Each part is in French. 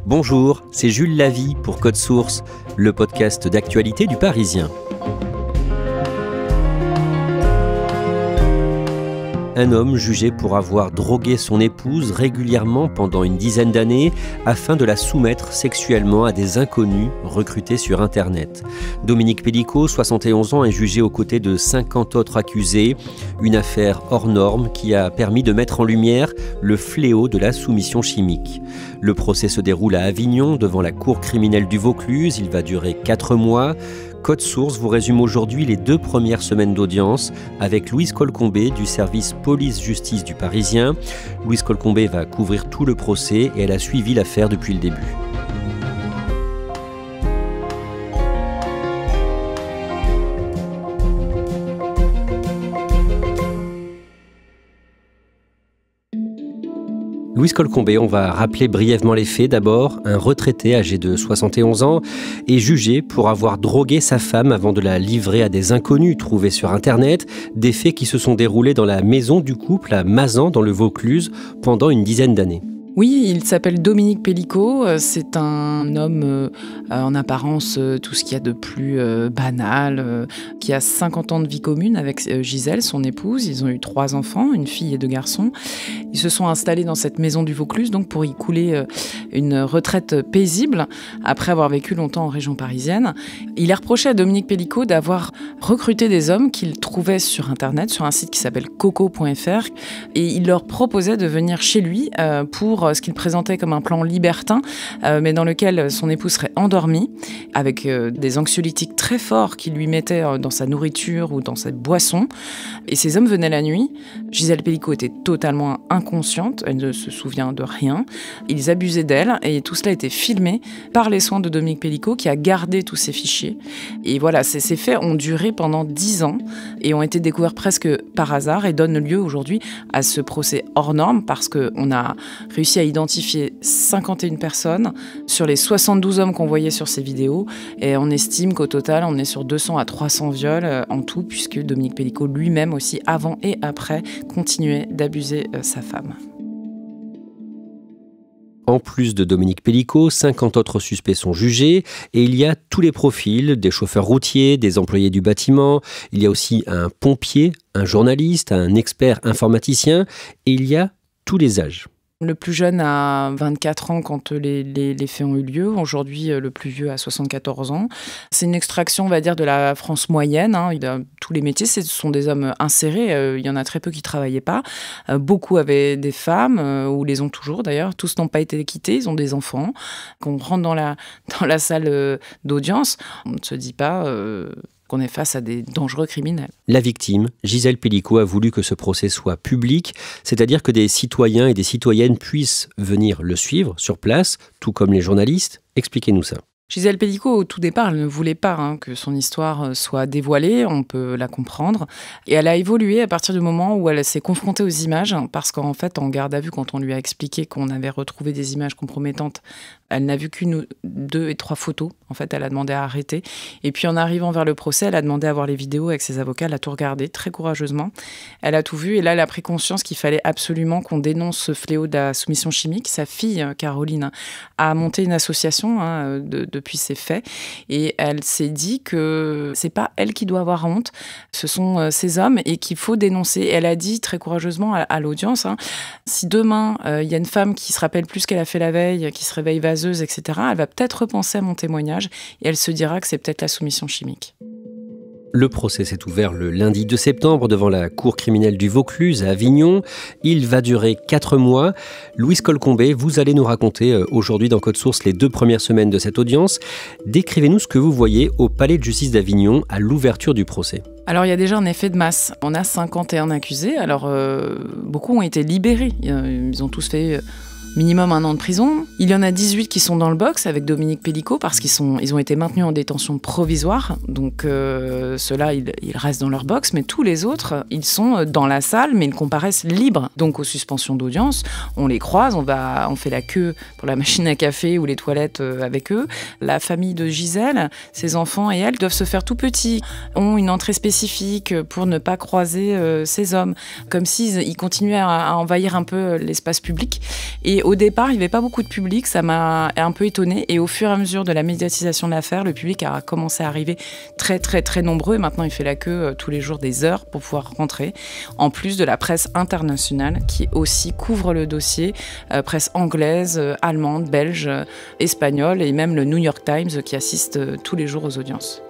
Bonjour, c'est Jules Lavie pour Code Source, le podcast d'actualité du Parisien. Un homme jugé pour avoir drogué son épouse régulièrement pendant une dizaine d'années afin de la soumettre sexuellement à des inconnus recrutés sur Internet. Dominique Pellicot, 71 ans, est jugé aux côtés de 50 autres accusés. Une affaire hors norme qui a permis de mettre en lumière le fléau de la soumission chimique. Le procès se déroule à Avignon devant la cour criminelle du Vaucluse. Il va durer 4 mois. Code Source vous résume aujourd'hui les 2 premières semaines d'audience avec Louise Colcombé du service police-justice du Parisien. Louise Colcombé va couvrir tout le procès et elle a suivi l'affaire depuis le début. Louise Colcombé, on va rappeler brièvement les faits. D'abord, un retraité âgé de 71 ans est jugé pour avoir drogué sa femme avant de la livrer à des inconnus trouvés sur Internet. Des faits qui se sont déroulés dans la maison du couple à Mazan, dans le Vaucluse, pendant une dizaine d'années. Oui, il s'appelle Dominique Pellicot, c'est un homme en apparence tout ce qu'il y a de plus banal, qui a 50 ans de vie commune avec Gisèle, son épouse. Ils ont eu 3 enfants, une fille et 2 garçons. Ils se sont installés dans cette maison du Vaucluse donc pour y couler une retraite paisible après avoir vécu longtemps en région parisienne. Il est reproché à Dominique Pellicot d'avoir recruté des hommes qu'il trouvait sur Internet, sur un site qui s'appelle coco.fr, et il leur proposait de venir chez lui pour ce qu'il présentait comme un plan libertin, mais dans lequel son épouse serait endormie, avec des anxiolytiques très forts qu'il lui mettait dans sa nourriture ou dans sa boisson. Et ces hommes venaient la nuit. Gisèle Pellicot était totalement inconsciente, elle ne se souvient de rien. Ils abusaient d'elle et tout cela a été filmé par les soins de Dominique Pellicot qui a gardé tous ces fichiers. Et voilà, ces faits ont duré pendant 10 ans et ont été découverts presque par hasard et donnent lieu aujourd'hui à ce procès hors norme parce qu'on a réussi à identifier 51 personnes sur les 72 hommes qu'on voyait sur ces vidéos et on estime qu'au total on est sur 200 à 300 viols en tout puisque Dominique Pellicot lui-même aussi avant et après continuait d'abuser sa femme. En plus de Dominique Pellicot, 50 autres suspects sont jugés et il y a tous les profils, des chauffeurs routiers, des employés du bâtiment, il y a aussi un pompier, un journaliste, un expert informaticien et il y a tous les âges. Le plus jeune a 24 ans quand les faits ont eu lieu. Aujourd'hui, le plus vieux a 74 ans. C'est une extraction, on va dire, de la France moyenne. Il a tous les métiers. Ce sont des hommes insérés. Il y en a très peu qui ne travaillaient pas. Beaucoup avaient des femmes, ou les ont toujours d'ailleurs. Tous n'ont pas été quittés. Ils ont des enfants. Quand on rentre dans la salle d'audience, on ne se dit pas qu'on est face à des dangereux criminels. La victime, Gisèle Pellicot, a voulu que ce procès soit public, c'est-à-dire que des citoyens et des citoyennes puissent venir le suivre sur place, tout comme les journalistes. Expliquez-nous ça. Gisèle Pellicot, au tout départ, elle ne voulait pas que son histoire soit dévoilée, on peut la comprendre. Et elle a évolué à partir du moment où elle s'est confrontée aux images, parce qu'en fait, en garde à vue, quand on lui a expliqué qu'on avait retrouvé des images compromettantes, elle n'a vu qu'une, 2 et 3 photos. En fait, elle a demandé à arrêter. Et puis, en arrivant vers le procès, elle a demandé à voir les vidéos avec ses avocats. Elle a tout regardé très courageusement. Elle a tout vu. Et là, elle a pris conscience qu'il fallait absolument qu'on dénonce ce fléau de la soumission chimique. Sa fille, Caroline, a monté une association depuis ces faits. Et elle s'est dit que c'est pas elle qui doit avoir honte. Ce sont ces hommes et qu'il faut dénoncer. Et elle a dit très courageusement à l'audience, si demain, il y a une femme qui se rappelle plus ce qu'elle a fait la veille, qui se réveille vaseuse, etc., elle va peut-être repenser à mon témoignage et elle se dira que c'est peut-être la soumission chimique. Le procès s'est ouvert le lundi 2 septembre devant la cour criminelle du Vaucluse à Avignon. Il va durer 4 mois. Louise Colcombé, vous allez nous raconter aujourd'hui dans Code Source les 2 premières semaines de cette audience. Décrivez-nous ce que vous voyez au palais de justice d'Avignon à l'ouverture du procès. Alors, il y a déjà un effet de masse. On a 51 accusés. Alors, beaucoup ont été libérés. Ils ont tous fait minimum 1 an de prison. Il y en a 18 qui sont dans le box avec Dominique Pellicot parce qu'ils ont été maintenus en détention provisoire. Donc ceux-là, ils restent dans leur box. Mais tous les autres, ils sont dans la salle, mais ils comparaissent libres. Donc aux suspensions d'audience, on les croise, on fait la queue pour la machine à café ou les toilettes avec eux. La famille de Gisèle, ses enfants et elle doivent se faire tout petits, ont une entrée spécifique pour ne pas croiser ces hommes, comme s'ils continuaient à envahir un peu l'espace public. Et au départ, il n'y avait pas beaucoup de public, ça m'a un peu étonnée. Et au fur et à mesure de la médiatisation de l'affaire, le public a commencé à arriver très, très, très nombreux. Et maintenant, il fait la queue tous les jours des heures pour pouvoir rentrer. En plus de la presse internationale qui aussi couvre le dossier, presse anglaise, allemande, belge, espagnole et même le New York Times qui assiste tous les jours aux audiences.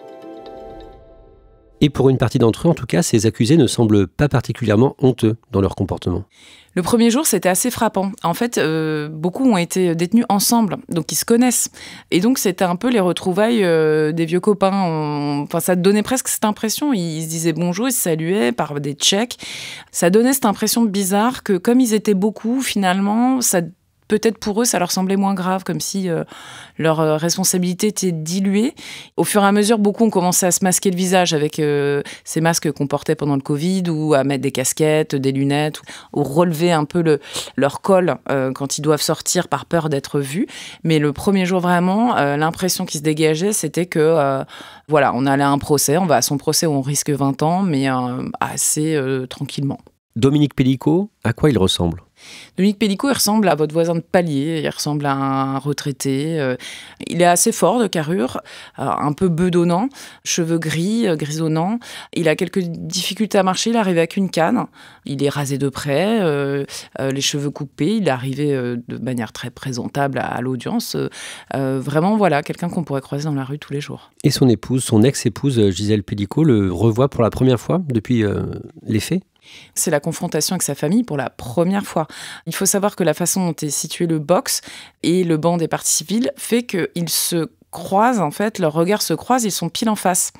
Et pour une partie d'entre eux, en tout cas, ces accusés ne semblent pas particulièrement honteux dans leur comportement. Le premier jour, c'était assez frappant. En fait, beaucoup ont été détenus ensemble, donc ils se connaissent. Et donc, c'était un peu les retrouvailles des vieux copains. Enfin, ça donnait presque cette impression. Ils se disaient bonjour, ils se saluaient par des tchèques. Ça donnait cette impression bizarre que, comme ils étaient beaucoup, finalement, peut-être pour eux, ça leur semblait moins grave, comme si leur responsabilité était diluée. Au fur et à mesure, beaucoup ont commencé à se masquer le visage avec ces masques qu'on portait pendant le Covid, ou à mettre des casquettes, des lunettes, ou relever un peu leur col quand ils doivent sortir par peur d'être vus. Mais le premier jour, vraiment, l'impression qui se dégageait, c'était que, voilà, on allait à un procès, on va à son procès où on risque 20 ans, mais assez tranquillement. Dominique Pellicot, à quoi il ressemble ? Dominique Pellicot, il ressemble à votre voisin de palier, il ressemble à un retraité. Il est assez fort de carrure, un peu bedonnant, cheveux gris, grisonnants. Il a quelques difficultés à marcher, il arrive avec une canne. Il est rasé de près, les cheveux coupés. Il est arrivé de manière très présentable à l'audience. Vraiment, voilà, quelqu'un qu'on pourrait croiser dans la rue tous les jours. Et son épouse, son ex-épouse Gisèle Pellicot, le revoit pour la première fois depuis les faits ? C'est la confrontation avec sa famille pour la première fois. Il faut savoir que la façon dont est situé le box et le banc des parties civiles fait qu'ils se croisent, en fait, leurs regards se croisent, ils sont pile en face.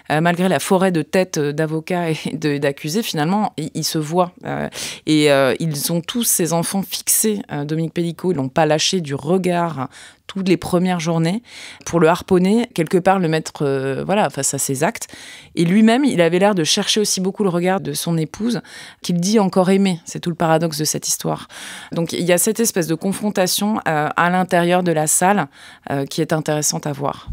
Malgré la forêt de têtes d'avocats et d'accusés, finalement, ils se voient. Ils ont tous ces enfants fixés. Dominique Pellicot, ils l'ont pas lâché du regard toutes les premières journées pour le harponner, quelque part le mettre face à ses actes. Et lui-même, il avait l'air de chercher aussi beaucoup le regard de son épouse, qu'il dit encore aimer. C'est tout le paradoxe de cette histoire. Donc il y a cette espèce de confrontation à l'intérieur de la salle qui est intéressante à voir.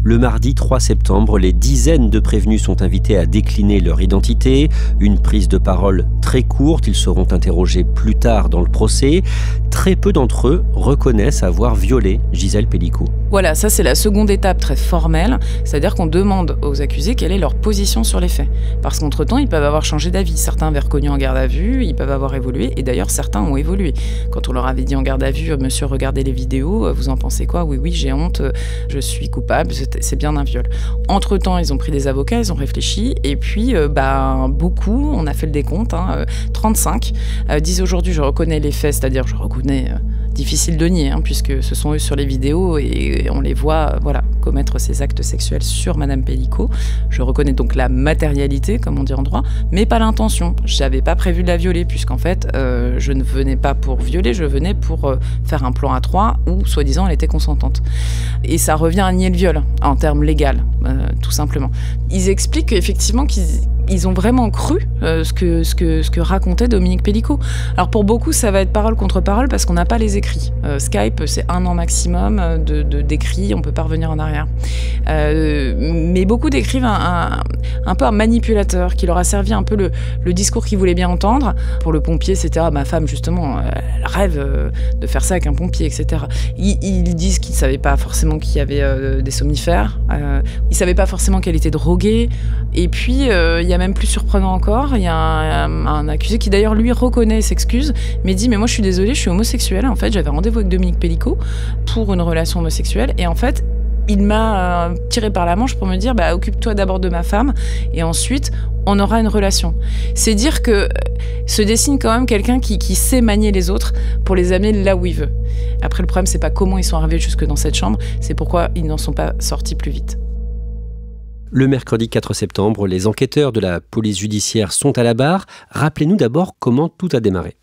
Le mardi 3 septembre, les dizaines de prévenus sont invités à décliner leur identité. Une prise de parole très courte, ils seront interrogés plus tard dans le procès. Très peu d'entre eux reconnaissent avoir violé Gisèle Pellicot. Voilà, ça c'est la seconde étape très formelle, c'est-à-dire qu'on demande aux accusés quelle est leur position sur les faits. Parce qu'entre-temps, ils peuvent avoir changé d'avis. Certains avaient reconnu en garde à vue, ils peuvent avoir évolué, et d'ailleurs certains ont évolué. Quand on leur avait dit en garde à vue, monsieur, regardez les vidéos, vous en pensez quoi ? Oui, j'ai honte, je suis coupable, c'est bien un viol. Entre-temps, ils ont pris des avocats, ils ont réfléchi, et puis beaucoup, on a fait le décompte, 35, disent aujourd'hui je reconnais les faits, c'est-à-dire je reconnais, difficile de nier, puisque ce sont eux sur les vidéos, et on les voit commettre ces actes sexuels sur Madame Pellicot. Je reconnais donc la matérialité, comme on dit en droit, mais pas l'intention. J'avais pas prévu de la violer, puisqu'en fait, je ne venais pas pour violer, je venais pour faire un plan à 3 où, soi-disant, elle était consentante. Et ça revient à nier le viol, en termes légaux, tout simplement. Ils expliquent qu'effectivement, qu'ils ont vraiment cru ce que racontait Dominique Pellicot. Alors pour beaucoup, ça va être parole contre parole parce qu'on n'a pas les écrits. Skype, c'est 1 an maximum d'écrits, on ne peut pas revenir en arrière. Mais beaucoup décrivent un peu un manipulateur qui leur a servi un peu le discours qu'ils voulaient bien entendre. Pour le pompier, c'était ma femme, justement, elle rêve de faire ça avec un pompier, etc. Ils disent qu'ils ne savaient pas forcément qu'il y avait des somnifères, ils ne savaient pas forcément qu'elle était droguée. Et puis, il y a même plus surprenant encore, il y a un accusé qui d'ailleurs lui reconnaît et s'excuse, mais dit mais moi je suis désolé, je suis homosexuel, en fait j'avais rendez-vous avec Dominique Pellicot pour une relation homosexuelle, et en fait il m'a tiré par la manche pour me dire occupe-toi d'abord de ma femme et ensuite on aura une relation. C'est dire que se dessine quand même quelqu'un qui sait manier les autres pour les amener là où il veut. Après le problème c'est pas comment ils sont arrivés jusque dans cette chambre, c'est pourquoi ils n'en sont pas sortis plus vite. Le mercredi 4 septembre, les enquêteurs de la police judiciaire sont à la barre. Rappelez-nous d'abord comment tout a démarré.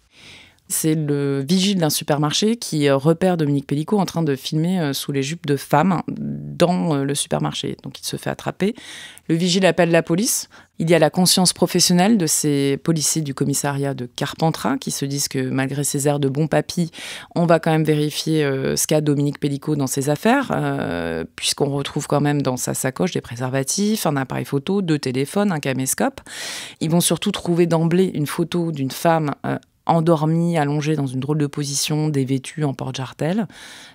C'est le vigile d'un supermarché qui repère Dominique Pellicot en train de filmer sous les jupes de femmes dans le supermarché. Donc il se fait attraper. Le vigile appelle la police. Il y a la conscience professionnelle de ces policiers du commissariat de Carpentras qui se disent que malgré ces airs de bon papy, on va quand même vérifier ce qu'a Dominique Pellicot dans ses affaires, puisqu'on retrouve quand même dans sa sacoche des préservatifs, un appareil photo, 2 téléphones, un caméscope. Ils vont surtout trouver d'emblée une photo d'une femme endormis, allongés dans une drôle de position, dévêtus en porte-jartel.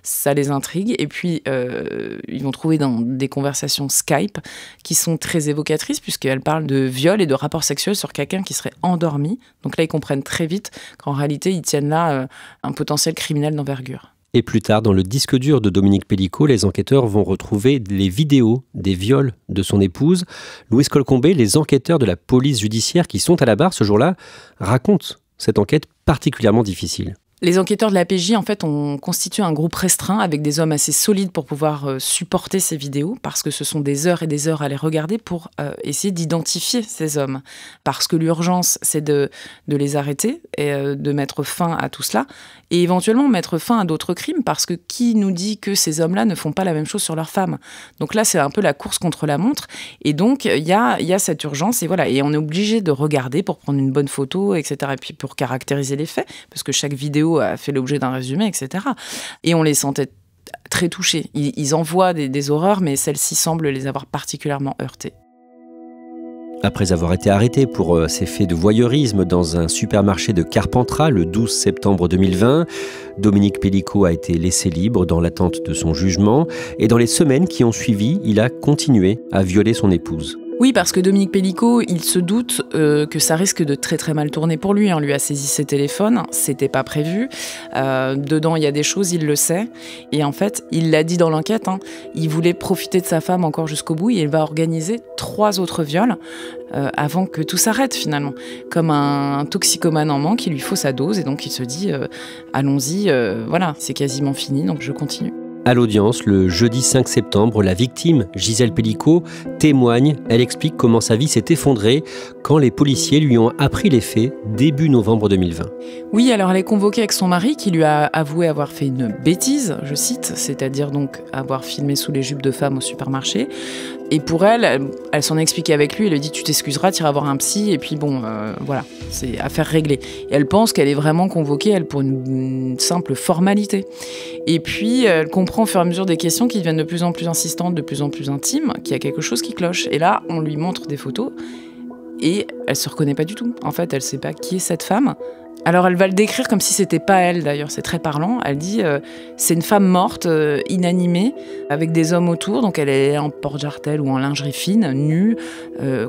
Ça les intrigue. Et puis, ils vont trouver dans des conversations Skype qui sont très évocatrices, puisqu'elles parlent de viol et de rapports sexuels sur quelqu'un qui serait endormi. Donc là, ils comprennent très vite qu'en réalité, ils tiennent là un potentiel criminel d'envergure. Et plus tard, dans le disque dur de Dominique Pellicot, les enquêteurs vont retrouver les vidéos des viols de son épouse. Louise Colcombé, les enquêteurs de la police judiciaire qui sont à la barre ce jour-là, racontent cette enquête particulièrement difficile. Les enquêteurs de la PJ, en fait, ont constitué un groupe restreint avec des hommes assez solides pour pouvoir supporter ces vidéos, parce que ce sont des heures et des heures à les regarder pour essayer d'identifier ces hommes. Parce que l'urgence, c'est de les arrêter et de mettre fin à tout cela, et éventuellement mettre fin à d'autres crimes, parce que qui nous dit que ces hommes-là ne font pas la même chose sur leurs femmes? Donc là, c'est un peu la course contre la montre, et donc il y a cette urgence, et voilà, et on est obligé de regarder pour prendre une bonne photo, etc., et puis pour caractériser les faits, parce que chaque vidéo a fait l'objet d'un résumé, etc. Et on les sentait très touchés. Ils envoient des horreurs, mais celle-ci semble les avoir particulièrement heurtés. Après avoir été arrêté pour ces faits de voyeurisme dans un supermarché de Carpentras le 12 septembre 2020, Dominique Pellicot a été laissé libre dans l'attente de son jugement. Et dans les semaines qui ont suivi, il a continué à violer son épouse. Oui, parce que Dominique Pellicot, il se doute que ça risque de très très mal tourner pour lui. On lui a saisi ses téléphones, c'était pas prévu. Dedans, il y a des choses, il le sait. Et en fait, il l'a dit dans l'enquête, il voulait profiter de sa femme encore jusqu'au bout et il va organiser 3 autres viols avant que tout s'arrête finalement. Comme un toxicomane en manque, il lui faut sa dose et donc il se dit allons-y, voilà, c'est quasiment fini, donc je continue. À l'audience, le jeudi 5 septembre, la victime, Gisèle Pellicot, témoigne. Elle explique comment sa vie s'est effondrée quand les policiers lui ont appris les faits début novembre 2020. Oui, alors elle est convoquée avec son mari qui lui a avoué avoir fait une bêtise, je cite, c'est-à-dire donc avoir filmé sous les jupes de femmes au supermarché. Et pour elle s'en a expliqué avec lui, elle lui dit « tu t'excuseras, tu iras voir un psy » et puis bon, voilà, c'est affaire réglée. Et elle pense qu'elle est vraiment convoquée, elle, pour une simple formalité. Et puis, elle comprend au fur et à mesure des questions qui deviennent de plus en plus insistantes, de plus en plus intimes, qu'il y a quelque chose qui cloche. Et là, on lui montre des photos et elle se reconnaît pas du tout. En fait, elle sait pas qui est cette femme. Alors elle va le décrire comme si c'était pas elle d'ailleurs, c'est très parlant. Elle dit c'est une femme morte, inanimée, avec des hommes autour, donc elle est en porte-jartel ou en lingerie fine, nue,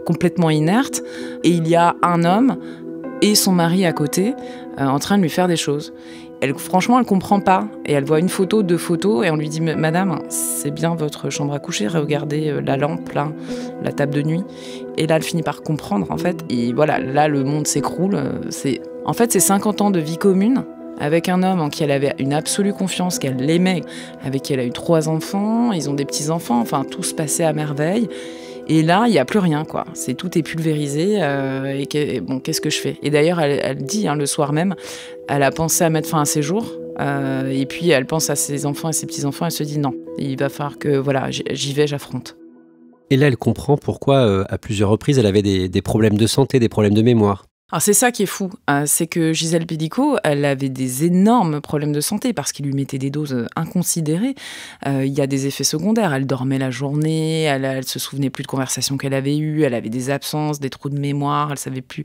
complètement inerte. Et il y a un homme et son mari à côté, en train de lui faire des choses. Franchement, elle comprend pas. Et elle voit une photo, 2 photos, et on lui dit « Madame, c'est bien votre chambre à coucher, regardez la lampe, là, la table de nuit. » Et là, elle finit par comprendre, en fait. Et voilà, là, le monde s'écroule. En fait, c'est 50 ans de vie commune, avec un homme en qui elle avait une absolue confiance, qu'elle l'aimait, avec qui elle a eu 3 enfants, ils ont des petits-enfants, enfin, tout se passait à merveille. Et là, il n'y a plus rien, quoi. Tout est pulvérisé. Bon, qu'est-ce que je fais? Et d'ailleurs, elle dit, le soir même, elle a pensé à mettre fin à ses jours. Et puis, elle pense à ses enfants et ses petits-enfants. Elle se dit non, il va falloir que, voilà, j'y vais, j'affronte. Et là, elle comprend pourquoi, à plusieurs reprises, elle avait des problèmes de santé, des problèmes de mémoire. Alors c'est ça qui est fou, c'est que Gisèle Pellicot, elle avait des énormes problèmes de santé parce qu'il lui mettait des doses inconsidérées. Il y a des effets secondaires, elle dormait la journée, elle se souvenait plus de conversations qu'elle avait eues, elle avait des absences, des trous de mémoire, elle savait plus.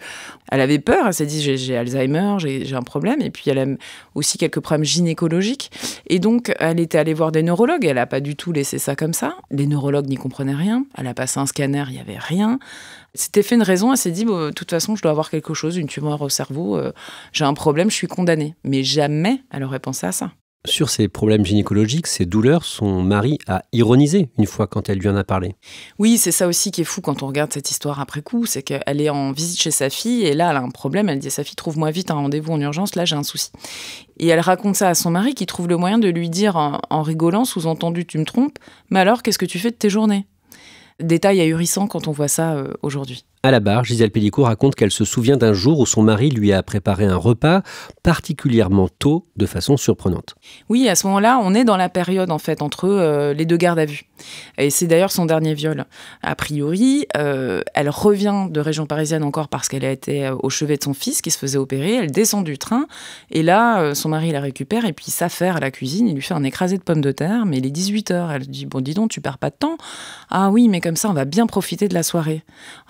Elle avait peur, elle s'est dit j'ai Alzheimer, j'ai un problème, et puis elle a aussi quelques problèmes gynécologiques. Et donc elle était allée voir des neurologues, elle n'a pas du tout laissé ça comme ça. Les neurologues n'y comprenaient rien, elle a passé un scanner, il n'y avait rien. C'était fait une raison, elle s'est dit, de toute façon, je dois avoir quelque chose, une tumeur au cerveau, j'ai un problème, je suis condamnée. Mais jamais elle aurait pensé à ça. Sur ces problèmes gynécologiques, ces douleurs, son mari a ironisé une fois quand elle lui en a parlé. Oui, c'est ça aussi qui est fou quand on regarde cette histoire après coup, c'est qu'elle est en visite chez sa fille et là, elle a un problème, elle dit à sa fille, trouve-moi vite un rendez-vous en urgence, là j'ai un souci. Et elle raconte ça à son mari qui trouve le moyen de lui dire en rigolant, sous-entendu, tu me trompes, mais alors qu'est-ce que tu fais de tes journées ? Détail ahurissant quand on voit ça aujourd'hui. À la barre, Gisèle Pellicot raconte qu'elle se souvient d'un jour où son mari lui a préparé un repas particulièrement tôt, de façon surprenante. Oui, à ce moment-là, on est dans la période en fait entre les 2 gardes à vue. Et c'est d'ailleurs son dernier viol. A priori, elle revient de région parisienne encore parce qu'elle a été au chevet de son fils qui se faisait opérer. Elle descend du train et là, son mari la récupère et puis il s'affaire à la cuisine. Il lui fait un écrasé de pommes de terre, mais il est 18h. Elle dit « Bon, dis donc, tu perds pas de temps ?»« Ah oui, mais comme ça, on va bien profiter de la soirée. »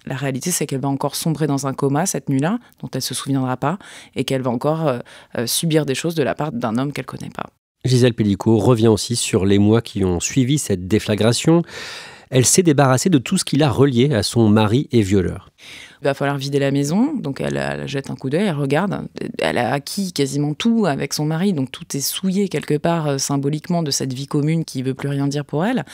La réalité, c'est qu'elle va encore sombrer dans un coma cette nuit-là, dont elle ne se souviendra pas, et qu'elle va encore subir des choses de la part d'un homme qu'elle ne connaît pas. Gisèle Pelicot revient aussi sur les mois qui ont suivi cette déflagration. Elle s'est débarrassée de tout ce qui l'a relié à son mari et violeur. Il va falloir vider la maison, donc elle jette un coup d'œil, elle regarde. Elle a acquis quasiment tout avec son mari, donc tout est souillé quelque part symboliquement de cette vie commune qui ne veut plus rien dire pour elle.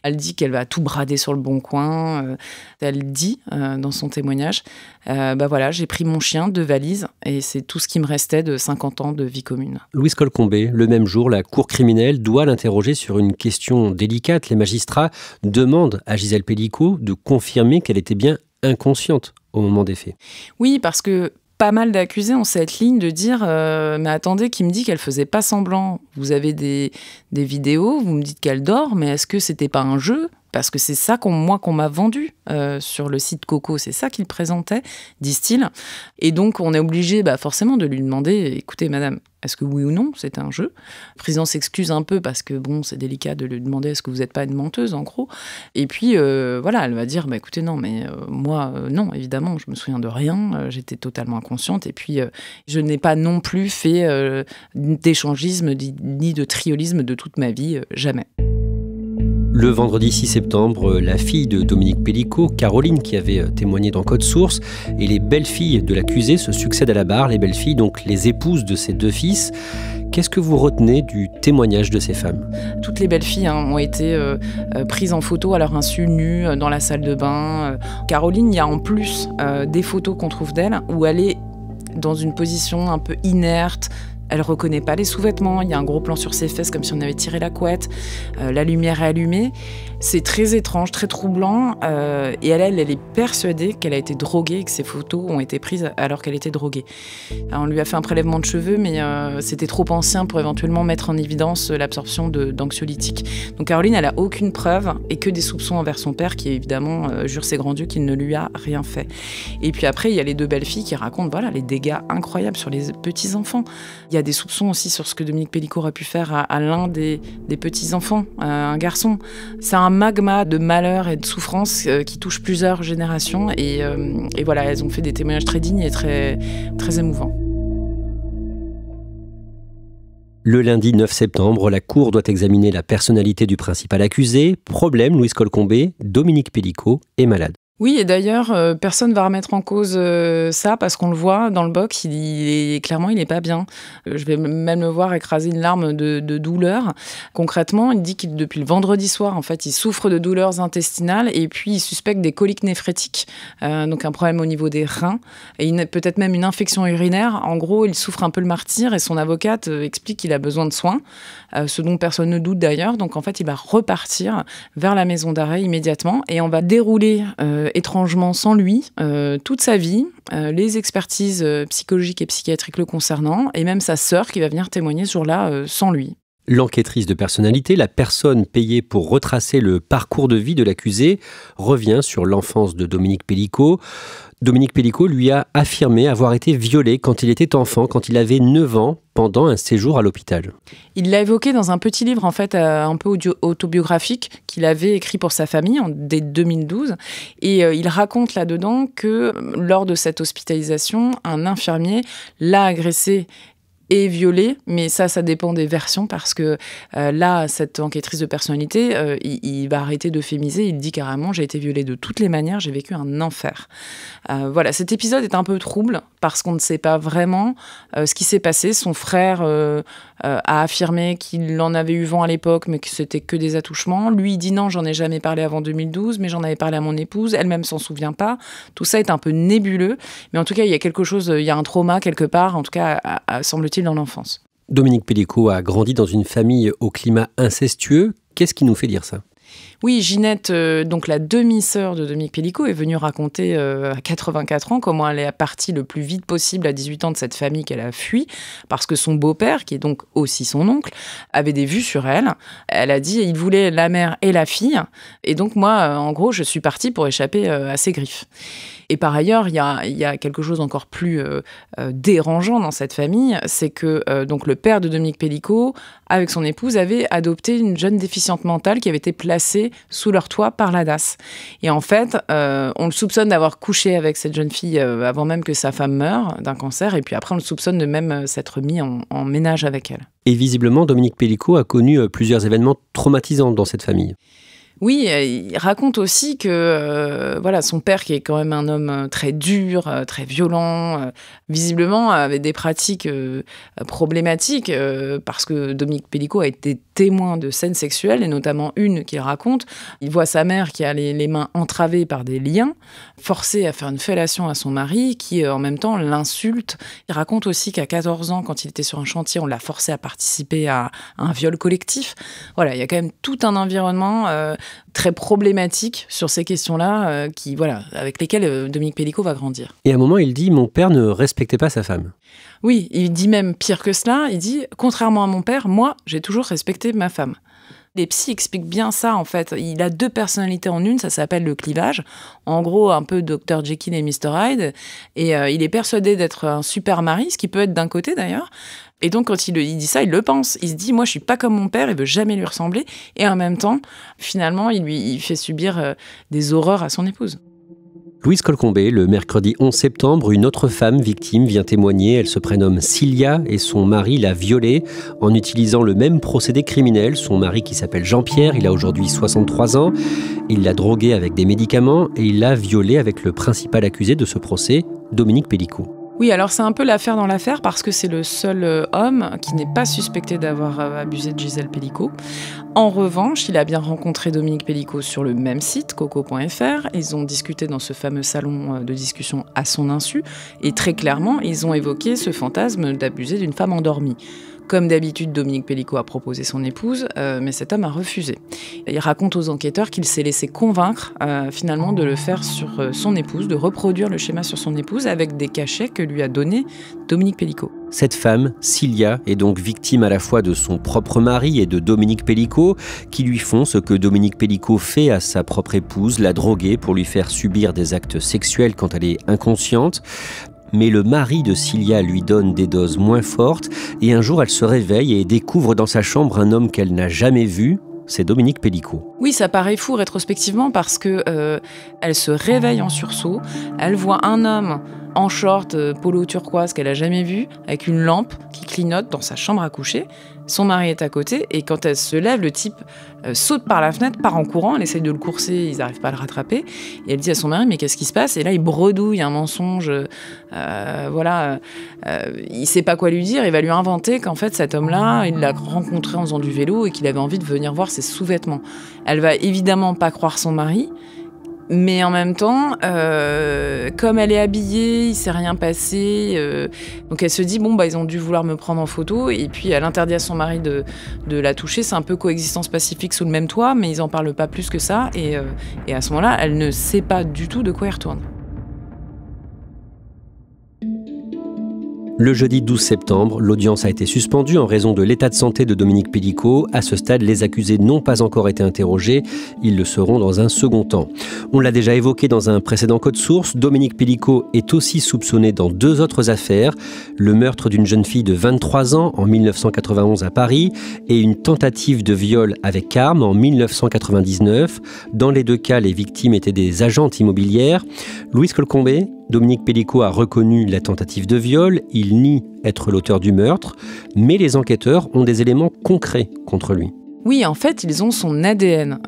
Elle dit qu'elle va tout brader sur le bon coin. Elle dit dans son témoignage, voilà, j'ai pris mon chien, 2 valises, et c'est tout ce qui me restait de 50 ans de vie commune. Louise Colcombé, le même jour, la cour criminelle doit l'interroger sur une question délicate. Les magistrats demandent à Gisèle Pelicot de confirmer qu'elle était bien inconsciente au moment des faits. Oui, parce que pas mal d'accusés ont cette ligne de dire mais attendez, qui me dit qu'elle faisait pas semblant? Vous avez des vidéos, vous me dites qu'elle dort, mais est-ce que c'était pas un jeu? Parce que c'est ça qu'on m'a vendu sur le site Coco, c'est ça qu'il présentait, disent-ils. Et donc, on est obligé forcément de lui demander, écoutez, madame, est-ce que oui ou non, c'est un jeu? Le président s'excuse un peu parce que, bon, c'est délicat de lui demander est-ce que vous n'êtes pas une menteuse, en gros. Et puis, voilà, elle va dire, écoutez, non, mais moi, non, évidemment, je me souviens de rien, j'étais totalement inconsciente. Et puis, je n'ai pas non plus fait d'échangisme ni de triolisme de toute ma vie, jamais. Le vendredi 6 septembre, la fille de Dominique Pelicot, Caroline, qui avait témoigné dans Code Source, et les belles-filles de l'accusé se succèdent à la barre. Les belles-filles, donc les épouses de ses 2 fils. Qu'est-ce que vous retenez du témoignage de ces femmes? Toutes les belles-filles ont été prises en photo à leur insu, nues, dans la salle de bain. Caroline, il y a en plus des photos qu'on trouve d'elle où elle est dans une position un peu inerte. Elle reconnaît pas les sous-vêtements, il y a un gros plan sur ses fesses comme si on avait tiré la couette, la lumière est allumée. C'est très étrange, très troublant, et elle est persuadée qu'elle a été droguée et que ses photos ont été prises alors qu'elle était droguée. Alors, on lui a fait un prélèvement de cheveux, mais c'était trop ancien pour éventuellement mettre en évidence l'absorption d'anxiolytiques. Donc Caroline, elle a aucune preuve et que des soupçons envers son père qui évidemment jure ses grands dieux qu'il ne lui a rien fait. Et puis après, il y a les 2 belles filles qui racontent les dégâts incroyables sur les petits-enfants. Il y a des soupçons aussi sur ce que Dominique Pelicot aurait pu faire à l'un des petits-enfants, un garçon. C'est un magma de malheur et de souffrance qui touche plusieurs générations. Et voilà, elles ont fait des témoignages très dignes et très, très émouvants. Le lundi 9 septembre, la Cour doit examiner la personnalité du principal accusé. Problème, Louise Colcombé, Dominique Pelicot est malade. Oui, et d'ailleurs, personne ne va remettre en cause ça parce qu'on le voit dans le box, clairement, il n'est pas bien. Je vais même le voir écraser une larme de douleur. Concrètement, il dit qu'il depuis le vendredi soir, en fait, il souffre de douleurs intestinales et puis il suspecte des coliques néphrétiques, donc un problème au niveau des reins et peut-être même une infection urinaire. En gros, il souffre un peu le martyre et son avocate explique qu'il a besoin de soins, ce dont personne ne doute d'ailleurs. Donc en fait, il va repartir vers la maison d'arrêt immédiatement et on va dérouler étrangement sans lui toute sa vie, les expertises psychologiques et psychiatriques le concernant, et même sa sœur qui va venir témoigner ce jour-là sans lui. L'enquêtrice de personnalité, la personne payée pour retracer le parcours de vie de l'accusé, revient sur l'enfance de Dominique Pelicot. Dominique Pelicot lui a affirmé avoir été violé quand il était enfant, quand il avait 9 ans, pendant un séjour à l'hôpital. Il l'a évoqué dans un petit livre, en fait, un peu autobiographique, qu'il avait écrit pour sa famille dès 2012. Et il raconte là-dedans que lors de cette hospitalisation, un infirmier l'a agressé et violé, mais ça dépend des versions parce que là, cette enquêtrice de personnalité, il va arrêter d'euphémiser, il dit carrément « j'ai été violée de toutes les manières, j'ai vécu un enfer ». Voilà, cet épisode est un peu trouble parce qu'on ne sait pas vraiment ce qui s'est passé. Son frère a affirmé qu'il en avait eu vent à l'époque, mais que c'était que des attouchements. Lui, il dit non, j'en ai jamais parlé avant 2012, mais j'en avais parlé à mon épouse, elle-même s'en souvient pas. Tout ça est un peu nébuleux, mais en tout cas, il y a quelque chose, il y a un trauma quelque part, en tout cas, semble-t-il, dans l'enfance. Dominique Pelicot a grandi dans une famille au climat incestueux. Qu'est-ce qui nous fait dire ça ? Oui, Ginette, donc la demi-sœur de Dominique Pélicaud, est venue raconter à 84 ans comment elle est partie le plus vite possible à 18 ans de cette famille qu'elle a fui, parce que son beau-père, qui est donc aussi son oncle, avait des vues sur elle. Elle a dit il voulait la mère et la fille, et donc moi, en gros, je suis partie pour échapper à ses griffes. Et par ailleurs, il y a quelque chose encore plus dérangeant dans cette famille, c'est que donc le père de Dominique Pélicaud, avec son épouse, avait adopté une jeune déficiente mentale qui avait été placée sous leur toit par la DAS. Et en fait, on le soupçonne d'avoir couché avec cette jeune fille avant même que sa femme meure d'un cancer, et puis après on le soupçonne de même s'être mis en ménage avec elle. Et visiblement, Dominique Pélicaud a connu plusieurs événements traumatisants dans cette famille. Oui, il raconte aussi que son père, qui est quand même un homme très dur, très violent, visiblement avait des pratiques problématiques parce que Dominique Pélicaud a été témoin de scènes sexuelles, et notamment une qu'il raconte. Il voit sa mère qui a les mains entravées par des liens, forcée à faire une fellation à son mari, qui en même temps l'insulte. Il raconte aussi qu'à 14 ans, quand il était sur un chantier, on l'a forcé à participer à un viol collectif. Voilà, il y a quand même tout un environnement très problématique sur ces questions-là, avec lesquelles Dominique Pélicaud va grandir. Et à un moment, il dit « Mon père ne respectait pas sa femme ». Oui, il dit même pire que cela, il dit « Contrairement à mon père, moi, j'ai toujours respecté ma femme ». Les psys expliquent bien ça, en fait. Il a 2 personnalités en une, ça s'appelle le clivage. En gros, un peu Dr Jekyll et Mr Hyde. Et il est persuadé d'être un super mari, ce qui peut être d'un côté d'ailleurs. Et donc, quand il dit ça, il le pense. Il se dit, moi, je suis pas comme mon père, il veut jamais lui ressembler. Et en même temps, finalement, il fait subir des horreurs à son épouse. Louise Colcombé, le mercredi 11 septembre, une autre femme victime vient témoigner. Elle se prénomme Cilia et son mari l'a violée en utilisant le même procédé criminel. Son mari, qui s'appelle Jean-Pierre, il a aujourd'hui 63 ans. Il l'a droguée avec des médicaments et il l'a violée avec le principal accusé de ce procès, Dominique Pélicaud. Oui, alors c'est un peu l'affaire dans l'affaire parce que c'est le seul homme qui n'est pas suspecté d'avoir abusé de Gisèle Pélicaud. En revanche, il a bien rencontré Dominique Pélicaud sur le même site, coco.fr. Ils ont discuté dans ce fameux salon de discussion à son insu. Et très clairement, ils ont évoqué ce fantasme d'abuser d'une femme endormie. Comme d'habitude, Dominique Pélicaud a proposé son épouse, mais cet homme a refusé. Il raconte aux enquêteurs qu'il s'est laissé convaincre finalement de le faire sur son épouse, de reproduire le schéma sur son épouse avec des cachets que lui a donnés Dominique Pélicaud. Cette femme, Cilia, est donc victime à la fois de son propre mari et de Dominique Pélicaud, qui lui font ce que Dominique Pélicaud fait à sa propre épouse, la droguer pour lui faire subir des actes sexuels quand elle est inconsciente. Mais le mari de Cilia lui donne des doses moins fortes et un jour elle se réveille et découvre dans sa chambre un homme qu'elle n'a jamais vu. C'est Dominique Pélicaud. Oui, ça paraît fou rétrospectivement parce que elle se réveille en sursaut, elle voit un homme en short, polo turquoise qu'elle a jamais vu, avec une lampe qui clignote dans sa chambre à coucher. Son mari est à côté et quand elle se lève, le type saute par la fenêtre, part en courant, elle essaye de le courser, ils n'arrivent pas à le rattraper. Et elle dit à son mari, mais qu'est-ce qui se passe ? Et là, il bredouille un mensonge, il sait pas quoi lui dire, il va lui inventer qu'en fait, cet homme-là, il l'a rencontré en faisant du vélo et qu'il avait envie de venir voir ses sous-vêtements. Elle va évidemment pas croire son mari, mais en même temps, comme elle est habillée, il s'est rien passé. Donc elle se dit, ils ont dû vouloir me prendre en photo. Et puis elle interdit à son mari de la toucher. C'est un peu coexistence pacifique sous le même toit, mais ils en parlent pas plus que ça. Et à ce moment-là, elle ne sait pas du tout de quoi il retourne. Le jeudi 12 septembre, l'audience a été suspendue en raison de l'état de santé de Dominique Pélicaud. À ce stade, les accusés n'ont pas encore été interrogés. Ils le seront dans un second temps. On l'a déjà évoqué dans un précédent code source. Dominique Pélicaud est aussi soupçonné dans 2 autres affaires. Le meurtre d'une jeune fille de 23 ans en 1991 à Paris et une tentative de viol avec arme en 1999. Dans les 2 cas, les victimes étaient des agentes immobilières. Louise Colcombé, Dominique Pélicaud a reconnu la tentative de viol, il nie être l'auteur du meurtre, mais les enquêteurs ont des éléments concrets contre lui. Oui, en fait, ils ont son ADN.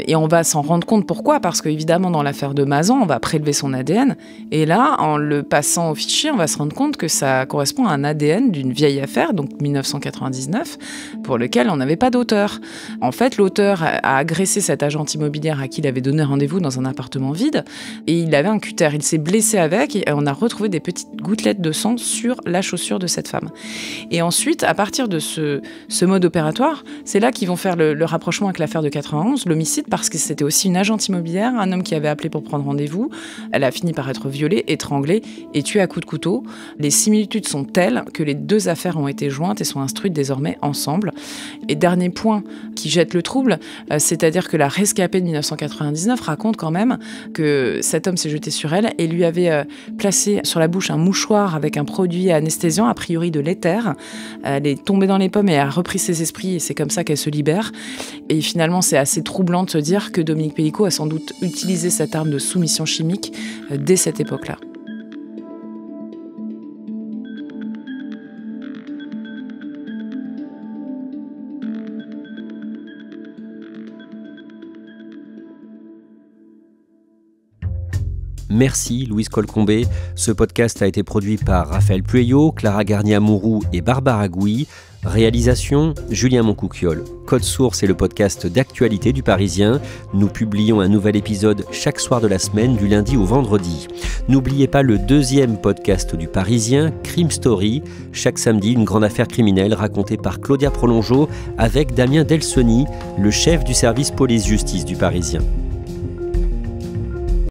Et on va s'en rendre compte pourquoi. Parce qu'évidemment, dans l'affaire de Mazan, on va prélever son ADN. Et là, en le passant au fichier, on va se rendre compte que ça correspond à un ADN d'une vieille affaire, donc 1999, pour lequel on n'avait pas d'auteur. En fait, l'auteur a agressé cette agente immobilière à qui il avait donné rendez-vous dans un appartement vide. Et il avait un cutter. Il s'est blessé avec et on a retrouvé des petites gouttelettes de sang sur la chaussure de cette femme. Et ensuite, à partir de ce mode opératoire, c'est là qu'ils vont faire faire le rapprochement avec l'affaire de 91, l'homicide, parce que c'était aussi une agente immobilière, un homme qui avait appelé pour prendre rendez-vous. Elle a fini par être violée, étranglée et tuée à coups de couteau. Les similitudes sont telles que les deux affaires ont été jointes et sont instruites désormais ensemble. Et dernier point qui jette le trouble, c'est-à-dire que la rescapée de 1999 raconte quand même que cet homme s'est jeté sur elle et lui avait placé sur la bouche un mouchoir avec un produit anesthésiant, a priori de l'éther. Elle est tombée dans les pommes et a repris ses esprits et c'est comme ça qu'elle se libère. Et finalement, c'est assez troublant de se dire que Dominique Pellicot a sans doute utilisé cette arme de soumission chimique dès cette époque-là. Merci Louise Colcombé. Ce podcast a été produit par Raphaël Pueyo, Clara Garnier-Amouroux et Barbara Gouy. Réalisation, Julien Moncouquiol. Code Source est le podcast d'actualité du Parisien. Nous publions un nouvel épisode chaque soir de la semaine, du lundi au vendredi. N'oubliez pas le deuxième podcast du Parisien, Crime Story. Chaque samedi, une grande affaire criminelle racontée par Claudia Prolongeau avec Damien Delsoni, le chef du service police-justice du Parisien.